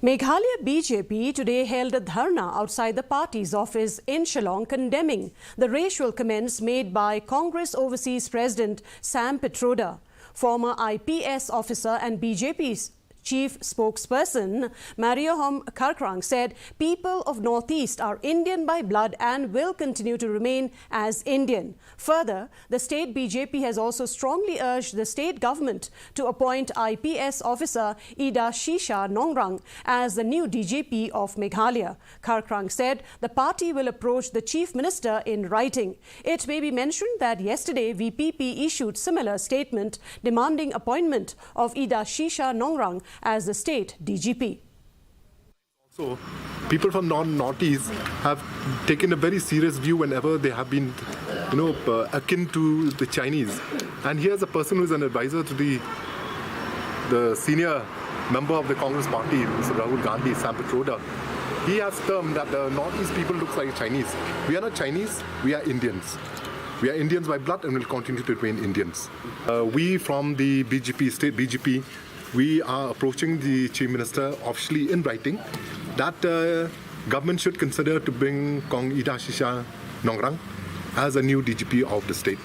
Meghalaya BJP today held a dharna outside the party's office in Shillong condemning the racial comments made by Congress Overseas President Sam Pitroda'S. Former IPS officer and BJP's Chief spokesperson Mariahom Karkrang said people of Northeast are Indian by blood and will continue to remain as Indian. Further, the state BJP has also strongly urged the state government to appoint IPS officer Shisha Nongrang as the new DGP of Meghalaya. Karkrang said the party will approach the Chief Minister in writing. It may be mentioned that yesterday VPP issued similar statement demanding appointment of Shisha Nongrang as the state DGP. So, people from Northeast have taken a very serious view whenever they have been, akin to the Chinese. And here's a person who is an advisor to the senior member of the Congress party, Mr. Rahul Gandhi, Sam Pitroda'S. He has termed that the Northeast people look like Chinese. We are not Chinese, we are Indians. We are Indians by blood and will continue to remain Indians. We from the BJP, state BJP, we are approaching the Chief Minister officially in writing that government should consider to bring Shisha Nongrang as a new DGP of the state.